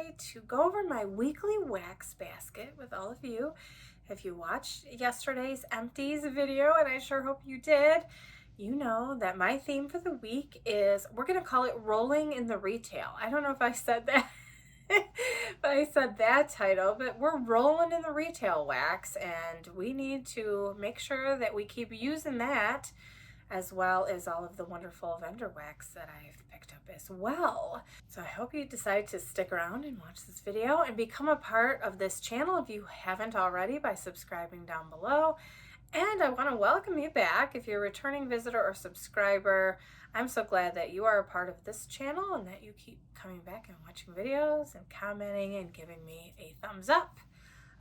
today to go over my weekly wax basket with all of you. If you watched yesterday's empties video, and I sure hope you did, you know that my theme for the week is, we're going to call it Rolling in the Retail. I don't know if I said that, but I said that title, but we're rolling in the retail wax, and we need to make sure that we keep using that, as well as all of the wonderful vendor wax that I've picked up as well. So I hope you decide to stick around and watch this video and become a part of this channel if you haven't already by subscribing down below. And I want to welcome you back if you're a returning visitor or subscriber. I'm so glad that you are a part of this channel and that you keep coming back and watching videos and commenting and giving me a thumbs up.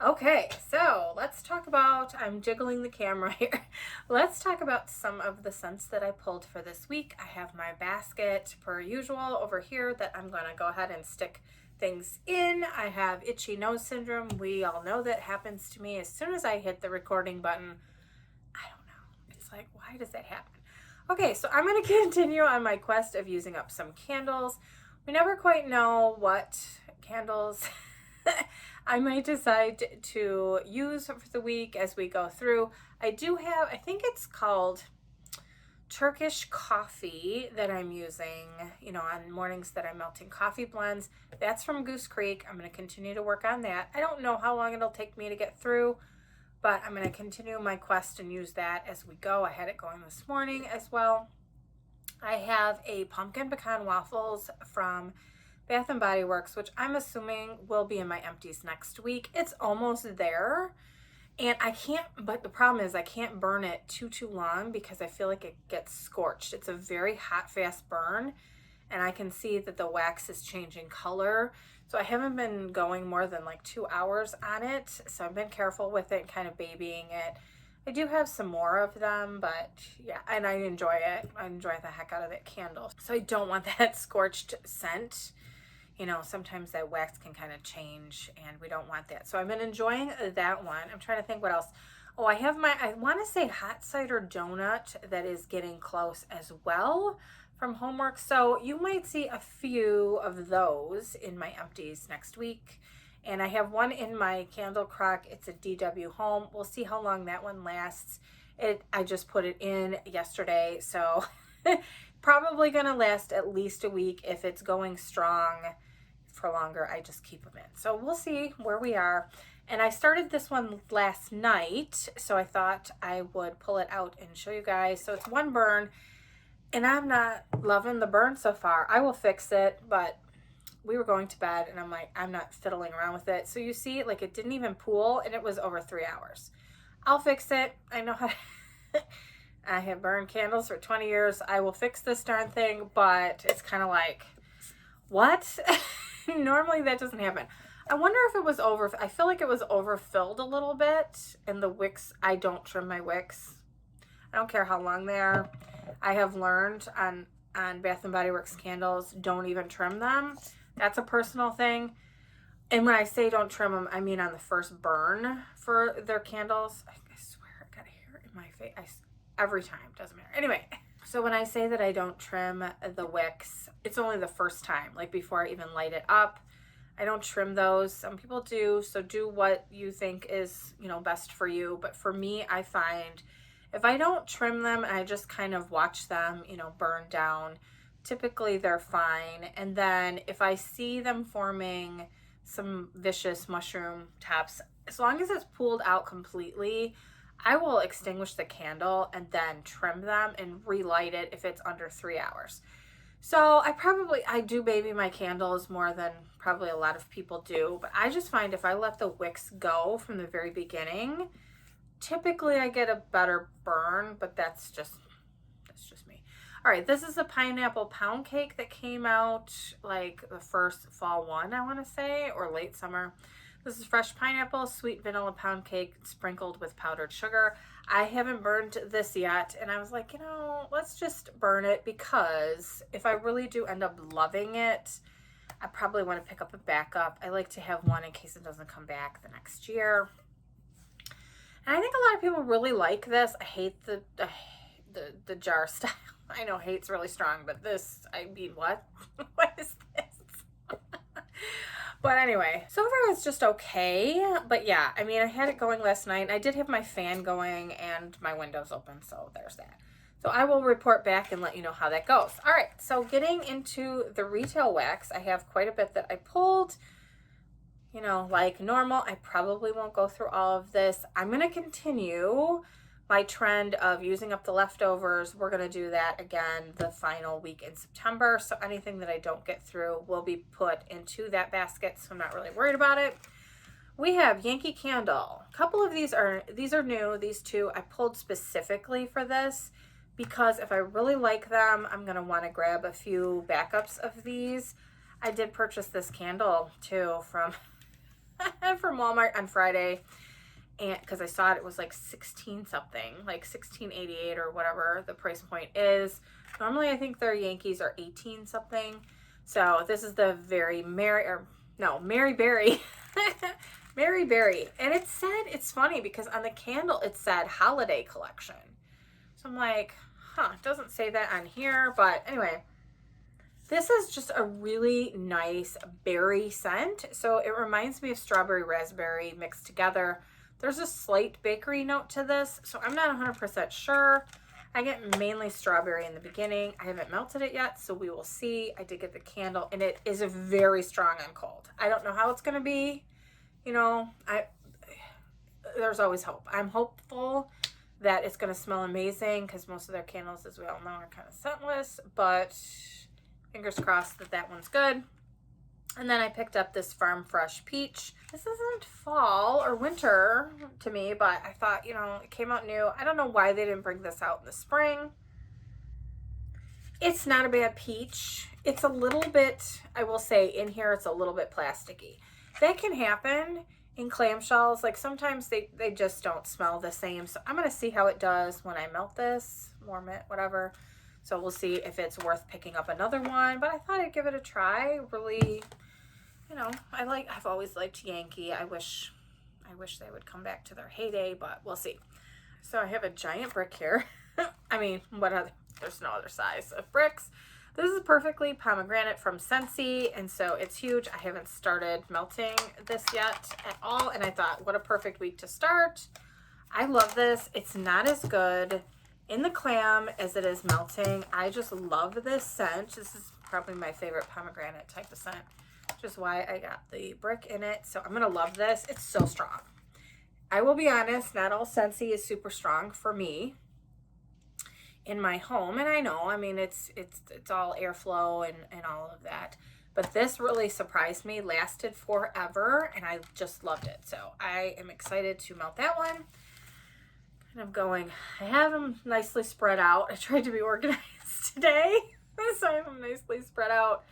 Okay, so let's talk about, I'm jiggling the camera here. Let's talk about some of the scents that I pulled for this week. I have my basket per usual over here that I'm going to go ahead and stick things in. I have itchy nose syndrome. We all know that happens to me as soon as I hit the recording button. I don't know. It's like, why does that happen? Okay, so I'm going to continue on my quest of using up some candles. We never quite know what candles I might decide to use for the week as we go through. I do have, I think it's called Turkish coffee that I'm using, you know, on mornings that I'm melting coffee blends. That's from Goose Creek. I'm going to continue to work on that. I don't know how long it'll take me to get through, but I'm going to continue my quest and use that as we go. I had it going this morning as well. I have a pumpkin pecan waffles from Bath & Body Works, which I'm assuming will be in my empties next week. It's almost there, and I can't, but the problem is I can't burn it too long because I feel like it gets scorched. It's a very hot, fast burn, and I can see that the wax is changing color. So I haven't been going more than like 2 hours on it, so I've been careful with it and kind of babying it. I do have some more of them, but yeah, and I enjoy it. I enjoy the heck out of that candle. So I don't want that scorched scent. You know, sometimes that wax can kind of change, and we don't want that. So I've been enjoying that one. I'm trying to think what else. Oh, I have my, I want to say hot cider donut that is getting close as well from Homework. So you might see a few of those in my empties next week. And I have one in my candle crock. It's a DW Home. We'll see how long that one lasts. I just put it in yesterday, so probably going to last at least a week. If it's going strong for longer, I just keep them in. So we'll see where we are. And I started this one last night, so I thought I would pull it out and show you guys. So it's one burn, and I'm not loving the burn so far. I will fix it, but we were going to bed, and I'm like, I'm not fiddling around with it. So you see, like, it didn't even pool, and it was over 3 hours. I'll fix it. I know how to I have burned candles for 20 years. I will fix this darn thing, but it's kind of like, what? Normally that doesn't happen. I wonder if it was I feel like it was overfilled a little bit, and the wicks, I don't trim my wicks. I don't care how long they are. I have learned on Bath & Body Works candles, don't even trim them. That's a personal thing. And when I say don't trim them, I mean on the first burn for their candles. I swear I got hair in my face. Every time, doesn't matter. Anyway, so when I say that I don't trim the wicks, it's only the first time, like before I even light it up. I don't trim those. Some people do, so do what you think is, you know, best for you. But for me, I find if I don't trim them and I just kind of watch them, you know, burn down, typically they're fine. And then if I see them forming some vicious mushroom tops, as long as it's pulled out completely, I will extinguish the candle and then trim them and relight it if it's under 3 hours. So I do baby my candles more than probably a lot of people do, but I just find if I let the wicks go from the very beginning, typically I get a better burn, but that's just me. All right, this is a pineapple pound cake that came out like the first fall one, I want to say, or late summer. This is fresh pineapple, sweet vanilla pound cake sprinkled with powdered sugar. I haven't burned this yet, and I was like, you know, let's just burn it, because if I really do end up loving it, I probably want to pick up a backup. I like to have one in case it doesn't come back the next year. And I think a lot of people really like this. I hate the jar style. I know hate's really strong, but this, I mean, what? What is this? But anyway, so far it's just okay. But yeah, I mean, I had it going last night. I did have my fan going and my windows open, so there's that. So I will report back and let you know how that goes. All right, so getting into the retail wax, I have quite a bit that I pulled. You know, like normal, I probably won't go through all of this. I'm going to continue my trend of using up the leftovers. We're going to do that again the final week in September. So anything that I don't get through will be put into that basket. So I'm not really worried about it. We have Yankee Candle. A couple of these are new. These two I pulled specifically for this because if I really like them, I'm going to want to grab a few backups of these. I did purchase this candle too from Walmart on Friday, and because I saw it was like 16 something, like 16.88 or whatever the price point is. Normally I think their Yankees are 18 something. So this is the Mary Berry. Mary Berry. And it said, it's funny because on the candle it said holiday collection. So I'm like, it doesn't say that on here, but anyway. This is just a really nice berry scent. So it reminds me of strawberry raspberry mixed together. There's a slight bakery note to this, so I'm not 100% sure. I get mainly strawberry in the beginning. I haven't melted it yet, so we will see. I did get the candle, and it is very strong on cold. I don't know how it's going to be. You know, there's always hope. I'm hopeful that it's going to smell amazing because most of their candles, as we all know, are kind of scentless, but fingers crossed that that one's good. And then I picked up this Farm Fresh Peach. This isn't fall or winter to me, but I thought, you know, it came out new. I don't know why they didn't bring this out in the spring. It's not a bad peach. It's a little bit, I will say, in here it's a little bit plasticky. That can happen in clamshells. Like sometimes they just don't smell the same. So I'm going to see how it does when I melt this, warm it, whatever. So we'll see if it's worth picking up another one. But I thought I'd give it a try. Really, you know, I've always liked Yankee. I wish they would come back to their heyday, but we'll see. So I have a giant brick here. I mean, there's no other size of bricks. This is perfectly pomegranate from Scentsy, and so it's huge. I haven't started melting this yet at all, and I thought, what a perfect week to start. I love this. It's not as good in the clam as it is melting. I just love this scent. This is probably my favorite pomegranate type of scent, which is why I got the brick in it. So I'm gonna love this. It's so strong. I will be honest, not all Scentsy is super strong for me in my home. And I know, I mean, it's all airflow and all of that. But this really surprised me, lasted forever, and I just loved it. So I am excited to melt that one. Kind of going, I have them nicely spread out. I tried to be organized today, so I have them nicely spread out.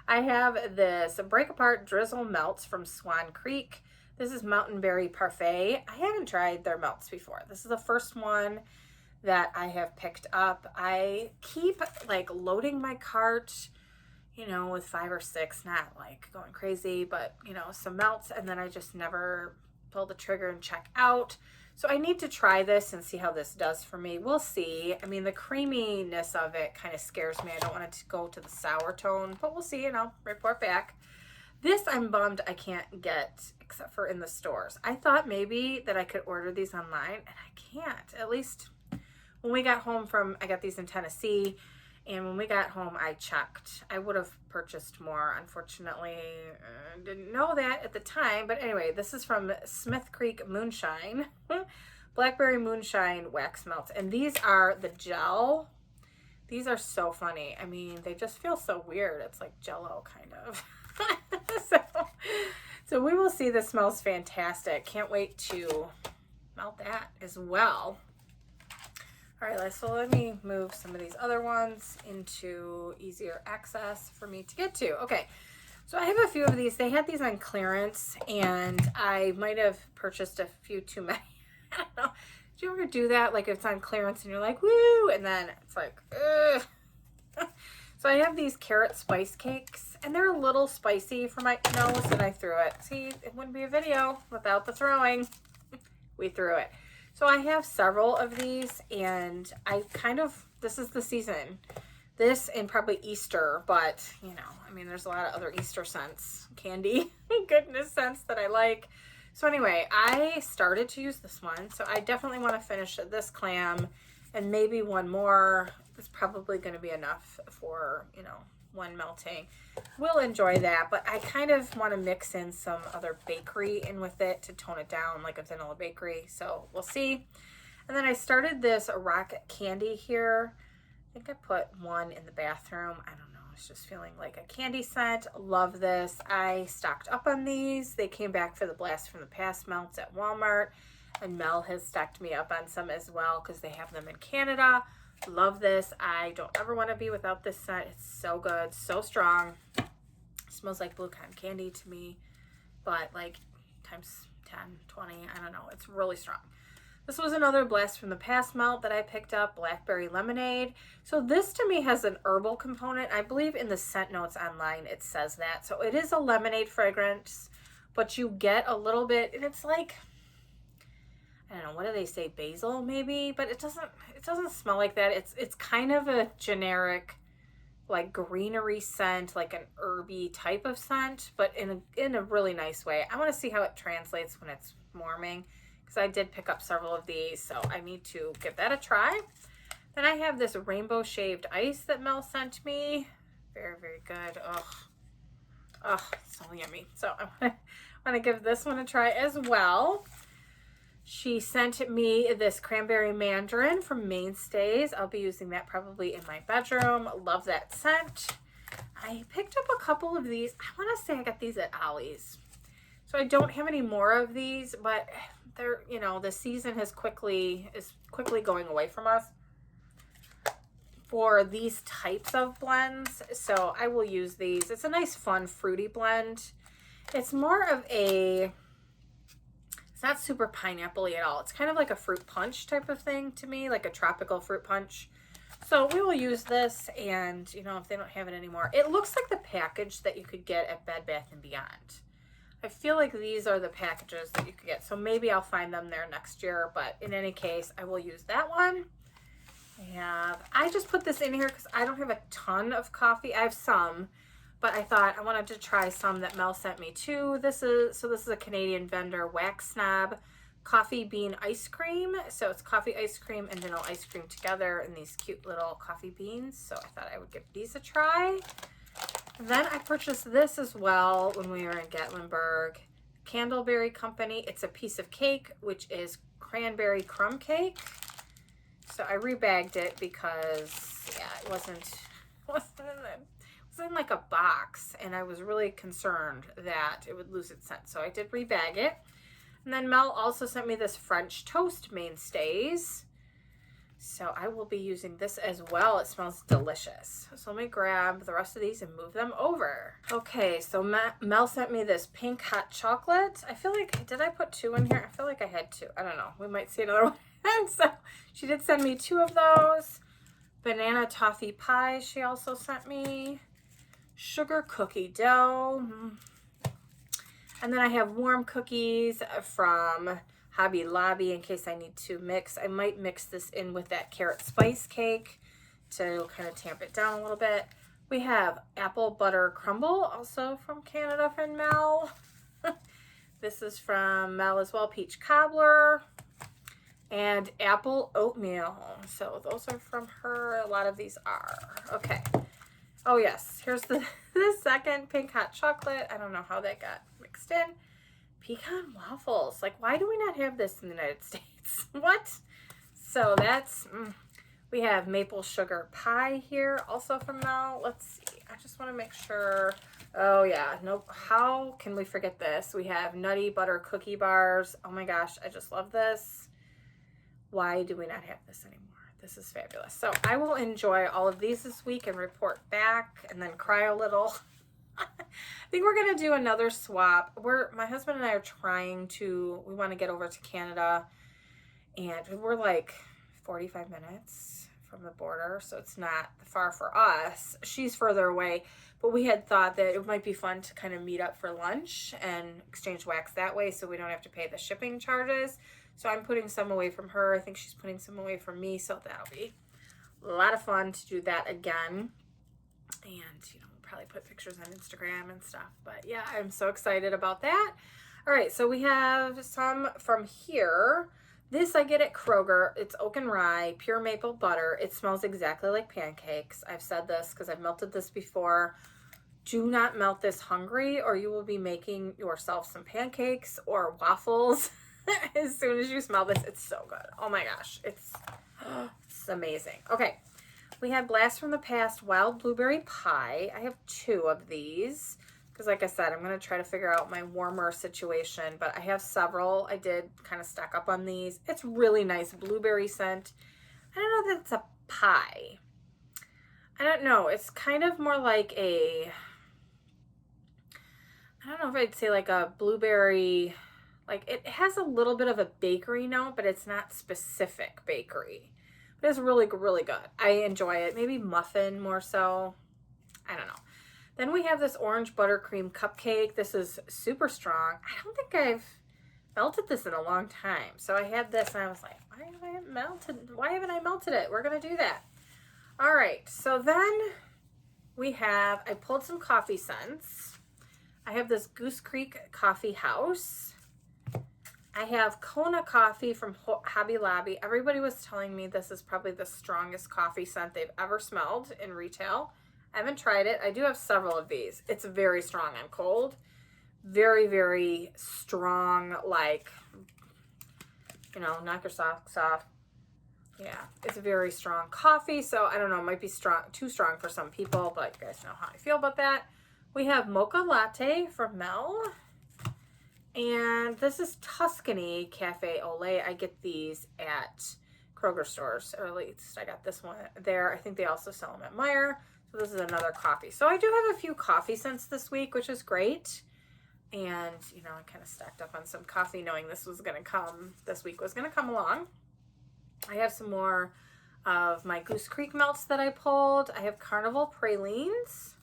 I have this Break Apart Drizzle Melts from Swan Creek. This is Mountain Berry Parfait. I haven't tried their melts before. This is the first one that I have picked up. I keep like loading my cart, you know, with 5 or 6, not like going crazy, but you know, some melts, and then I just never pull the trigger and check out. So I need to try this and see how this does for me. We'll see. I mean, the creaminess of it kind of scares me. I don't want it to go to the sour tone, but we'll see, and I'll report back. This I'm bummed I can't get except for in the stores. I thought maybe that I could order these online, and I can't. At least when we got home I got these in Tennessee, and when we got home, I checked. I would have purchased more. Unfortunately, didn't know that at the time. But anyway, this is from Smith Creek Moonshine. Blackberry Moonshine Wax Melts. And these are the gel. These are so funny. I mean, they just feel so weird. It's like Jell-O, kind of. So we will see. This smells fantastic. Can't wait to melt that as well. All right, so let me move some of these other ones into easier access for me to get to. Okay, so I have a few of these. They had these on clearance, and I might have purchased a few too many. I don't know. Do you ever do that? Like, it's on clearance, and you're like, woo, and then it's like, ugh. So I have these carrot spice cakes, and they're a little spicy for my nose, and I threw it. See, it wouldn't be a video without the throwing. We threw it. So I have several of these, and this is the season. This and probably Easter, but you know, I mean, there's a lot of other Easter scents, candy, goodness scents that I like. So anyway, I started to use this one, so I definitely want to finish this clam and maybe one more. It's probably going to be enough for, you know, one melting. We'll enjoy that, but I kind of want to mix in some other bakery in with it to tone it down, like a vanilla bakery. So we'll see. And then I started this rock candy here. I think I put one in the bathroom. I don't know. It's just feeling like a candy scent. Love this. I stocked up on these. They came back for the Blast from the Past melts at Walmart. And Mel has stocked me up on some as well because they have them in Canada. Love this. I don't ever want to be without this scent. It's so good. So strong. It smells like blue cotton candy to me. But like times 10, 20. I don't know. It's really strong. This was another Blast from the Past melt that I picked up, Blackberry Lemonade. So this to me has an herbal component. I believe in the scent notes online it says that. So it is a lemonade fragrance, but you get a little bit, and it's like, I don't know, what do they say, basil maybe? But it doesn't smell like that. It's kind of a generic, like greenery scent, like an herby type of scent, but in a really nice way. I want to see how it translates when it's warming, because I did pick up several of these, so I need to give that a try. Then I have this rainbow shaved ice that Mel sent me. Very, very good. Oh, so yummy. So I want to give this one a try as well. She sent me this cranberry mandarin from Mainstays. I'll be using that probably in my bedroom. Love that scent. I picked up a couple of these. I want to say I got these at Ollie's. So I don't have any more of these, but they're, you know, the season is quickly going away from us for these types of blends. So I will use these. It's a nice, fun, fruity blend. It's more of a, it's not super pineapple-y at all. It's kind of like a fruit punch type of thing to me, like a tropical fruit punch. So we will use this, and, you know, if they don't have it anymore. It looks like the package that you could get at Bed Bath & Beyond. I feel like these are the packages that you could get. So maybe I'll find them there next year. But in any case, I will use that one. And I just put this in here because I don't have a ton of coffee. I have some, but I thought I wanted to try some that Mel sent me too. This is a Canadian vendor, Wax Snob coffee bean ice cream. So it's coffee ice cream and vanilla ice cream together in these cute little coffee beans. So I thought I would give these a try. Then I purchased this as well when we were in Gatlinburg. Candleberry Company. It's a piece of cake, which is cranberry crumb cake. So I rebagged it because, yeah, it wasn't in like a box, and I was really concerned that it would lose its scent. So I did rebag it. And then Mel also sent me this French toast Mainstays. So I will be using this as well. It smells delicious. So let me grab the rest of these and move them over. Okay, so Mel sent me this pink hot chocolate. I feel like, did I put 2 in here? I feel like I had 2. I don't know. We might see another one. So she did send me 2 of those. Banana toffee pie she also sent me. Sugar cookie dough. And then I have warm cookies from Hobby Lobby in case I need to mix. I might mix this in with that carrot spice cake to kind of tamp it down a little bit. We have apple butter crumble, also from Canada from Mel. This is from Mel as well, peach cobbler. And apple oatmeal. So those are from her. A lot of these are. Okay. Oh yes, here's the second pink hot chocolate. I don't know how that got mixed in. Pecan waffles. Like, why do we not have this in the United States? What? So that's, we have maple sugar pie here, also from Mel. Let's see. I just want to make sure. Oh yeah, nope. How can we forget this? We have nutty butter cookie bars. Oh my gosh, I just love this. Why do we not have this anymore? This is fabulous. So I will enjoy all of these this week and report back and then cry a little. I think we're going to do another swap. My husband and I are we want to get over to Canada, and we're like 45 minutes from the border, so it's not far for us. She's further away, but we had thought that it might be fun to kind of meet up for lunch and exchange wax that way so we don't have to pay the shipping charges. So I'm putting some away from her. I think she's putting some away from me, so that'll be A lot of fun to do that again. And, we'll probably put pictures on Instagram and stuff. But yeah, I'm so excited about that. All right, so we have some from here. This I get at Kroger. It's oak and rye, pure maple butter. It smells exactly like pancakes. I've said this because I've melted this before. Do not melt this hungry, or you will be making yourself some pancakes or waffles as soon as you smell this. It's so good. Oh my gosh, it's amazing. Okay, we have Blast from the Past Wild Blueberry Pie. I have 2 of these because, like I said, I'm going to try to figure out my warmer situation, but I have several. I did kind of stock up on these. It's really nice blueberry scent. I don't know that it's a pie. I don't know. It's kind of more like I don't know if I'd say like a blueberry, like it has a little bit of a bakery note, but it's not specific bakery. But it's really, really good. I enjoy it. Maybe muffin more so. I don't know. Then we have this orange buttercream cupcake. This is super strong. I don't think I've melted this in a long time. So I had this and I was like, why haven't I melted it? We're going to do that. All right. So then I pulled some coffee scents. I have this Goose Creek Coffee House. I have Kona coffee from Hobby Lobby. Everybody was telling me this is probably the strongest coffee scent they've ever smelled in retail. I haven't tried it. I do have several of these. It's very strong on cold. Very, very strong, like, knock your socks off. Yeah, it's a very strong coffee. So I don't know, it might be too strong for some people, but you guys know how I feel about that. We have Mocha Latte from Mel. And this is Tuscany Cafe au lait. I get these at Kroger stores, or at least I got this one there. I think they also sell them at Meijer. So this is another coffee. So I do have a few coffee scents this week, which is great. And, I kind of stacked up on some coffee knowing this week was going to come along. I have some more of my Goose Creek melts that I pulled. I have Carnival Pralines.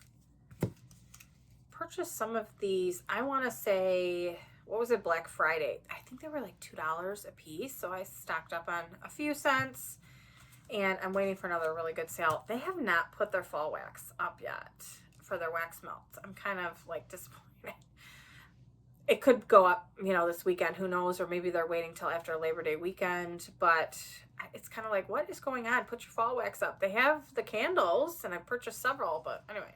Purchased some of these, I want to say, what was it, Black Friday? I think they were like $2 a piece. So I stocked up on a few cents. And I'm waiting for another really good sale. They have not put their fall wax up yet for their wax melts. I'm kind of like disappointed. It could go up, this weekend. Who knows? Or maybe they're waiting till after Labor Day weekend. But it's kind of like, what is going on? Put your fall wax up. They have the candles, and I purchased several. But anyway,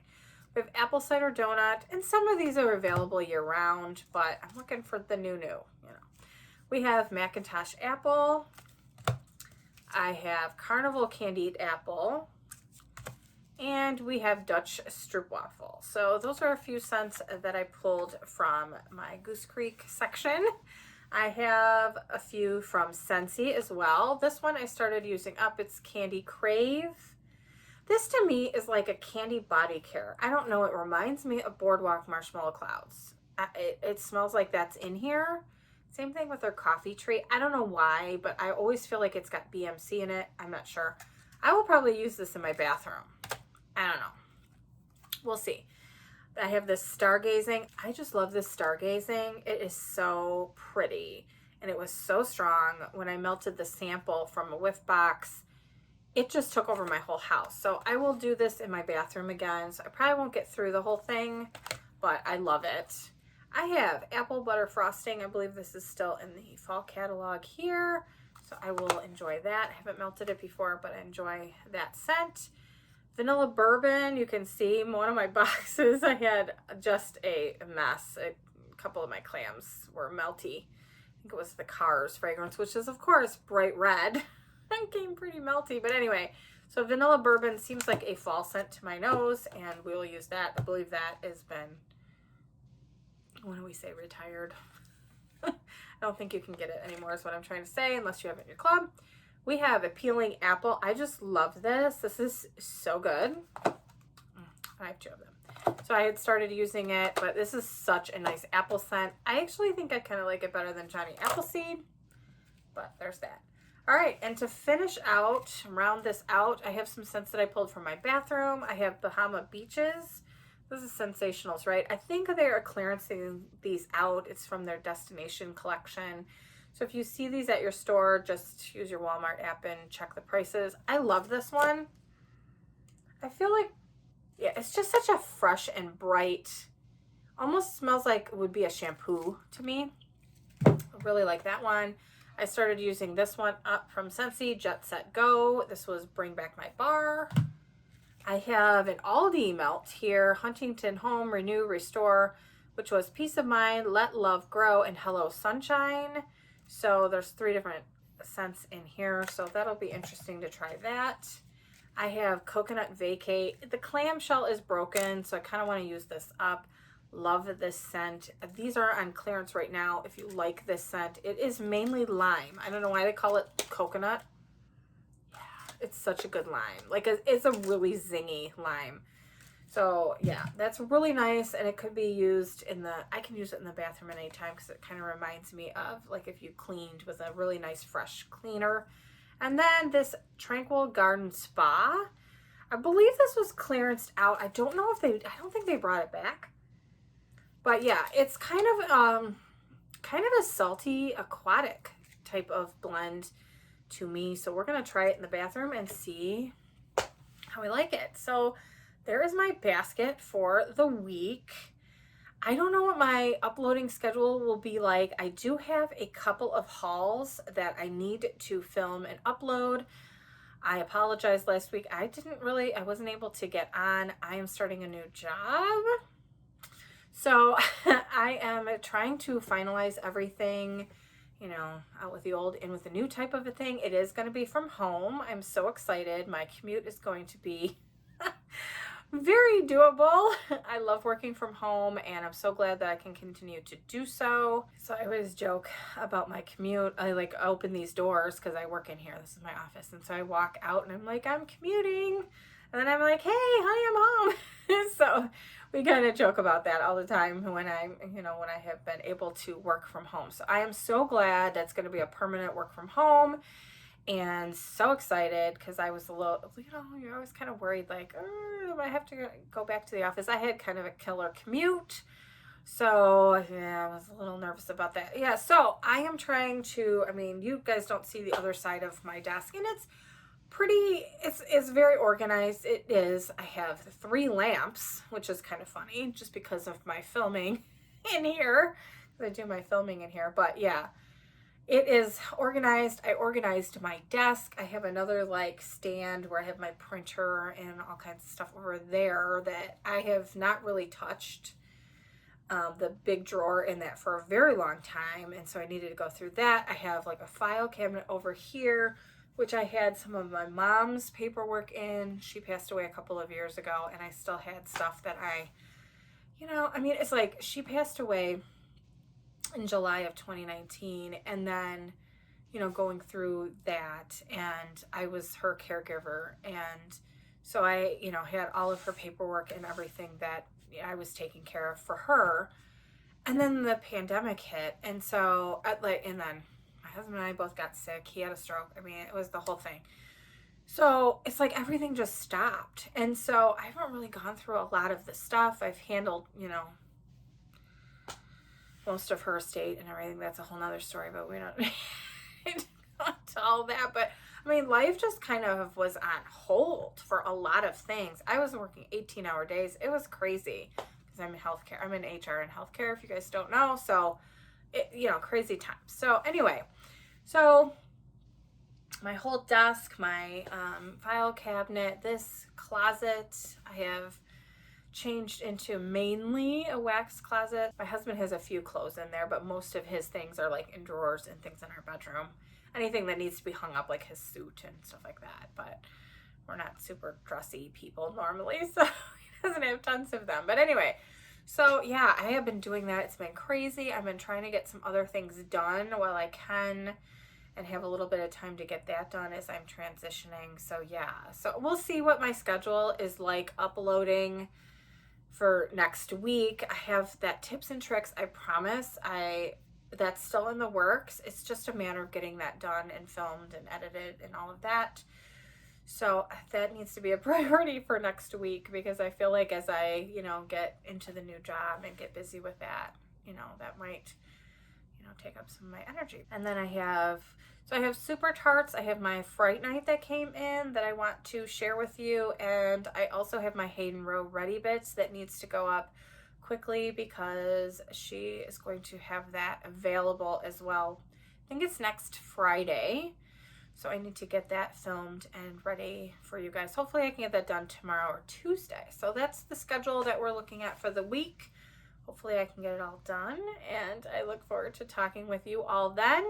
we have apple cider donut. And some of these are available year round. But I'm looking for the new. We have Macintosh apple. I have Carnival Candied Apple, and we have Dutch Stroopwafel. So those are a few scents that I pulled from my Goose Creek section. I have a few from Scentsy as well. This one I started using up. It's Candy Crave. This to me is like a candy body care. I don't know. It reminds me of Boardwalk Marshmallow Clouds. It smells like that's in here. Same thing with their coffee tree. I don't know why, but I always feel like it's got BMC in it. I'm not sure. I will probably use this in my bathroom. I don't know. We'll see. I have this Stargazing. I just love this Stargazing. It is so pretty. And it was so strong. When I melted the sample from a whiff box, it just took over my whole house. So I will do this in my bathroom again. So I probably won't get through the whole thing, but I love it. I have apple butter frosting. I believe this is still in the fall catalog here. So I will enjoy that. I haven't melted it before, but I enjoy that scent. Vanilla bourbon. You can see one of my boxes. I had just a mess. A couple of my clams were melty. I think it was the Cars fragrance, which is, of course, bright red. It came pretty melty. But anyway, so vanilla bourbon seems like a fall scent to my nose, and we will use that. I believe that has been, what do we say, retired? I don't think you can get it anymore is what I'm trying to say, unless you have it in your club. We have a peeling apple. I just love this. This is so good. I have 2 of them. So I had started using it, but this is such a nice apple scent. I actually think I kind of like it better than Johnny Appleseed, but there's that. All right, and to finish out, round this out, I have some scents that I pulled from my bathroom. I have Bahama Beaches. This is Scentsationals, right? I think they are clearancing these out. It's from their Destination collection. So if you see these at your store, just use your Walmart app and check the prices. I love this one. I feel like, yeah, it's just such a fresh and bright, almost smells like it would be a shampoo to me. I really like that one. I started using this one up from Scentsy, Jet Set Go. This was Bring Back My Bar. I have an Aldi melt here, Huntington Home, Renew, Restore, which was Peace of Mind, Let Love Grow, and Hello Sunshine. So there's 3 different scents in here, so that'll be interesting to try that. I have Coconut Vacate. The clamshell is broken, so I kind of want to use this up. Love this scent. These are on clearance right now. If you like this scent, it is mainly lime. I don't know why they call it coconut. Yeah, it's such a good lime. Like, it's a really zingy lime. So yeah, that's really nice, and it could be used in the, I can use it in the bathroom at any time because it kind of reminds me of like if you cleaned with a really nice fresh cleaner. And then this Tranquil Garden Spa. I believe this was clearanced out. I don't know if they, I don't think they brought it back. But yeah, it's kind of a salty aquatic type of blend to me. So we're going to try it in the bathroom and see how we like it. So there is my basket for the week. I don't know what my uploading schedule will be like. I do have a couple of hauls that I need to film and upload. I apologize last week. I wasn't able to get on. I am starting a new job. So I am trying to finalize everything, you know, out with the old, in with the new type of a thing. It is going to be from home. I'm so excited. My commute is going to be very doable. I love working from home, and I'm so glad that I can continue to do so. So I always joke about my commute. I like open these doors because I work in here. This is my office. And so I walk out and I'm like, I'm commuting. And then I'm like, hey, honey, I'm home. So we kind of joke about that all the time when when I have been able to work from home. So I am so glad that's going to be a permanent work from home. And so excited because I was a little, you're always kind of worried, like, oh, I have to go back to the office. I had kind of a killer commute. So, yeah, I was a little nervous about that. Yeah, so I am trying to, you guys don't see the other side of my desk, and it's pretty, it's very organized. It is. I have 3 lamps, which is kind of funny just because of my filming in here. I do my filming in here, but yeah. It is organized. I organized my desk. I have another like stand where I have my printer and all kinds of stuff over there that I have not really touched. The big drawer in that for a very long time, and so I needed to go through that. I have like a file cabinet over here, which I had some of my mom's paperwork in. She passed away a couple of years ago, and I still had stuff that it's like she passed away in July of 2019, and then going through that, and I was her caregiver, and so I had all of her paperwork and everything that I was taking care of for her. And then the pandemic hit, and so and then my husband and I both got sick. He had a stroke. It was the whole thing. So it's like everything just stopped, and so I haven't really gone through a lot of the stuff. I've handled most of her estate and everything. That's a whole nother story, but we don't need to all that. But life just kind of was on hold for a lot of things. I was working 18-hour days. It was crazy because I'm in healthcare. I'm in HR and healthcare, if you guys don't know. So, crazy times. So anyway, my whole desk, my file cabinet, this closet, I have changed into mainly a wax closet. My husband has a few clothes in there, but most of his things are like in drawers and things in our bedroom. Anything that needs to be hung up, like his suit and stuff like that. But we're not super dressy people normally, so he doesn't have tons of them. But anyway, so yeah, I have been doing that. It's been crazy. I've been trying to get some other things done while I can and have a little bit of time to get that done as I'm transitioning. So yeah, so we'll see what my schedule is like uploading for next week. I have that tips and tricks, I promise. That's still in the works. It's just a matter of getting that done and filmed and edited and all of that. So that needs to be a priority for next week, because I feel like as I, get into the new job and get busy with that, that might, take up some of my energy. And then I have Super Tarts. I have my Fright Night that came in that I want to share with you. And I also have my Hayden Rowe Ready Bits that needs to go up quickly because she is going to have that available as well. I think it's next Friday. So I need to get that filmed and ready for you guys. Hopefully I can get that done tomorrow or Tuesday. So that's the schedule that we're looking at for the week. Hopefully I can get it all done, and I look forward to talking with you all then.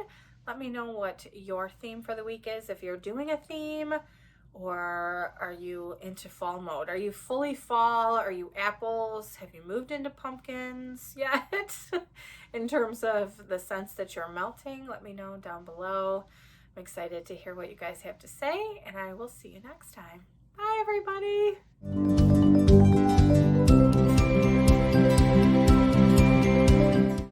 Let me know what your theme for the week is, if you're doing a theme, or are you into fall mode? Are you fully fall? Are you apples? Have you moved into pumpkins yet? In terms of the scents that you're melting, let me know down below. I'm excited to hear what you guys have to say, and I will see you next time. Bye, everybody.